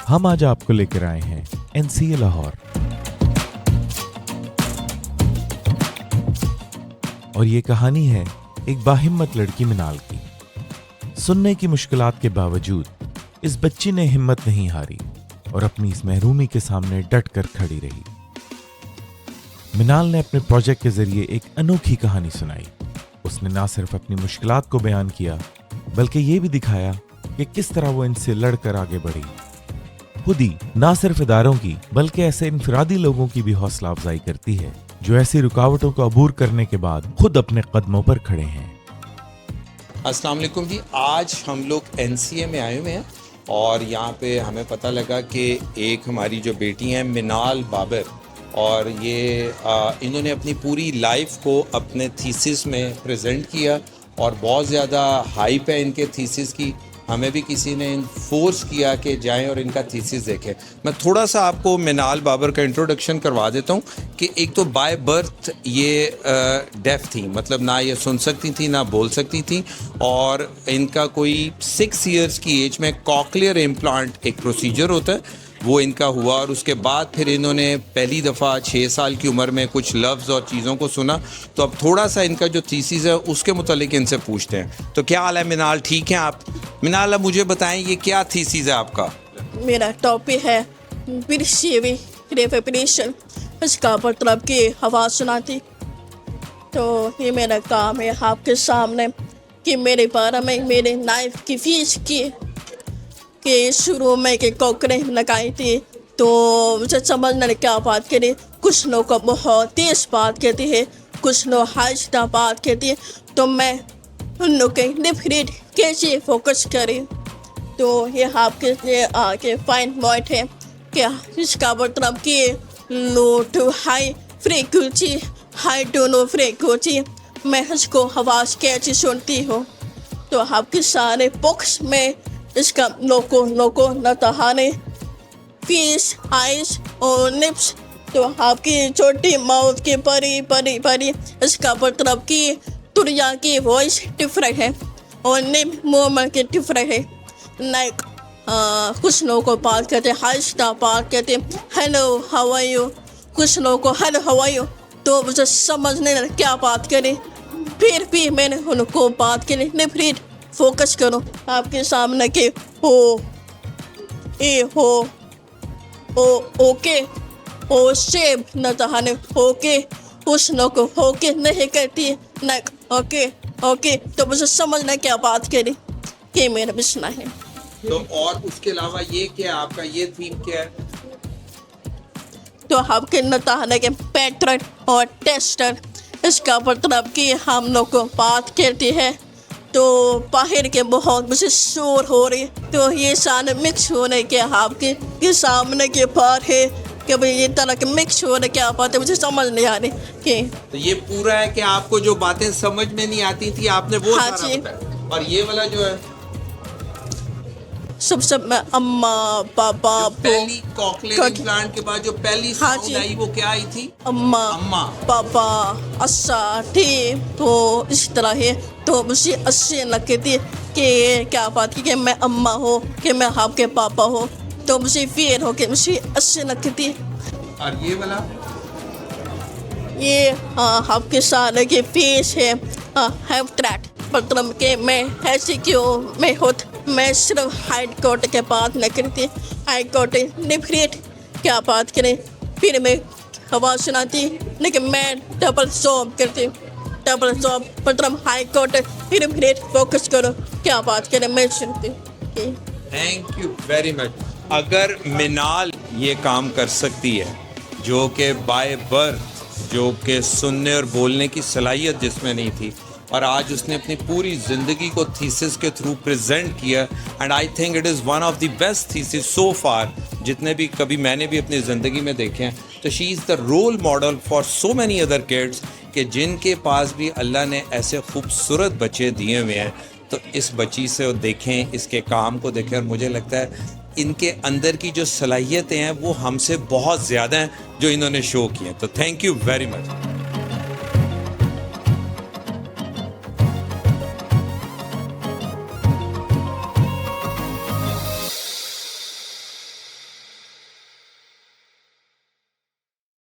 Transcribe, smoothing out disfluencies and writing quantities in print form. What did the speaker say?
हम आज आपको लेकर आए हैं NCA लाहौर और ये कहानी है एक बाहिम्मत लड़की मिनाल की। सुनने की मुश्किलात के बावजूद इस बच्ची ने हिम्मत नहीं हारी और अपनी इस महरूमी के सामने डट कर खड़ी रही। मिनाल ने अपने प्रोजेक्ट के जरिए एक अनोखी कहानी सुनाई। उसने ना सिर्फ अपनी मुश्किलात को बयान किया बल्कि ये भी दिखाया कि किस तरह वो इनसे लड़कर आगे बढ़ी। खुद ही ना सिर्फ इदारों की बल्कि ऐसे इनफरादी लोगों की भी हौसला अफजाई करती है जो ऐसी रुकावटों को अबूर करने के बाद खुद अपने कदमों पर खड़े हैं। अस्सलाम वालेकुम जी, आज हम लोग NCA में आए हुए हैं और यहाँ पे हमें पता लगा कि एक हमारी जो बेटी हैं मिनाल बाबर, और ये इन्होंने अपनी पूरी लाइफ को अपने थीसिस में प्रेजेंट किया और बहुत ज़्यादा हाइप है इनके थीसिस की। हमें भी किसी ने फोर्स किया कि जाएं और इनका थीसिस देखें। मैं थोड़ा सा आपको मिनाल बाबर का इंट्रोडक्शन करवा देता हूँ कि एक तो बाय बर्थ ये डेफ थी, मतलब ना ये सुन सकती थी ना बोल सकती थी, और इनका कोई 6 इयर्स की एज में कॉकलियर इम्प्लांट एक प्रोसीजर होता है वो इनका हुआ। और उसके बाद फिर इन्होंने पहली दफ़ा 6 साल की उम्र में कुछ लफ्ज़ और चीज़ों को सुना। तो अब थोड़ा सा इनका जो थीसिस है उसके मुतालिक इनसे पूछते हैं। तो क्या हाल है मिनाल, ठीक हैं आप? मिनाल, अब मुझे बताएं ये क्या थीसिस है आपका? मेरा टॉपिक है रिफेब्रिकेशन, इसका मतलब कि हवा सुनाती। तो ये मेरा काम है आपके सामने कि मेरे बारे में मेरे नाइफ की फीस की कि शुरू में कि कोकरे लगाई थी तो मुझे समझने क्या बात करी। कुछ लोग को बहुत तेज़ बात कहती है, कुछ लोग आहिस्ता बात कहती है, तो मैं उन लोग के डिफरेंट कैसे फोकस करें। तो ये आपके लिए आगे फाइन पॉइंट है कि इसका मतलब कि low to high frequency, high to low frequency मैं इसको आवाज़ कैसे सुनती हूँ। तो आपके सारे बॉक्स में इसका लोको नतहाने फीस आइस और लिप्स, तो आपकी छोटी माउथ की परी परी परी, इसका मतलब कि तुरिया की वॉइस डिफरेंट है और लिप मूवमेंट की डिफरेंट है। लाइक कुछ लोगों को बात करते हैं हाइस्टा बात कहते हैं हेलो हाउ आर यू, कुछ लोगों को हेलो हाउ आर यू, तो मुझे समझने लगे क्या बात करें। फिर भी मैंने उनको बात के लिए डिफरेंट फोकस करो आपके सामने के हो ए हो ओ ओके ओ शेब न तहाने ओके, उस लोग को ओके नहीं कहती न ओके ओके, तो मुझे समझना क्या बात करी कि मेरा बिस्ना है। तो और उसके अलावा ये क्या आपका ये थीम क्या है? तो आपके नताहने के पैटर्न और टेस्टर, इसका मतलब कि हम लोग को बात करती है तो बाहर के बहुत मुझे शोर हो रही, तो ये सारे मिक्स होने के आपके ये सामने के पार है कि भाई ये तरह के मिक्स होने क्या बात है, मुझे समझ नहीं आ रही कि तो ये पूरा है कि आपको जो बातें समझ में नहीं आती थी आपने वो हाँ सारा जी। बताया। और ये वाला जो है सबसे मैं अम्मा पापा पहली कॉकलियर इम्प्लांट के बाद जो पहली हाँ साउंड जी। आई वो क्या आई थी? अम्मा अम्मा। पापा अस्सा ठीक, तो इस तरह है। तो मुझे अच्छे लगती थी कि क्या बात की कि मैं अम्मा हो कि मैं आपके पापा हो, तो मुझे फिर हो कि मुझे अच्छे लगती थी। और ये वाला ये आपके सारे के फेस है हैव ट्रैट, मतलब कि मैं ऐसी क्यों मैं होत, मैं सिर्फ हाई कोर्ट के बात नहीं करती, हाई कोर्ट डिफरेंट क्या बात करें। फिर मैं आवाज़ सुनाती लेकिन मैं डबल जॉब करती, डबल जॉब मतलब हाई कोर्ट फिर फोकस करो क्या बात करें मैं सुनती। Thank you very much. अगर मिनाल ये काम कर सकती है जो कि बाय बर्थ जो कि सुनने और बोलने की सलाहियत जिसमें नहीं थी, और आज उसने अपनी पूरी ज़िंदगी को थीसिस के थ्रू प्रेजेंट किया, and I think it is one of the best thesis so far जितने भी कभी मैंने भी अपनी ज़िंदगी में देखे हैं। तो she is the role model for so many other kids कि जिनके पास भी अल्लाह ने ऐसे खूबसूरत बच्चे दिए हुए हैं। तो इस बच्ची से देखें, इसके काम को देखें, और मुझे लगता है इनके अंदर की जो सलाहियतें हैं वो हमसे बहुत ज़्यादा हैं जो इन्होंने शो किए हैं। तो थैंक यू वेरी मच।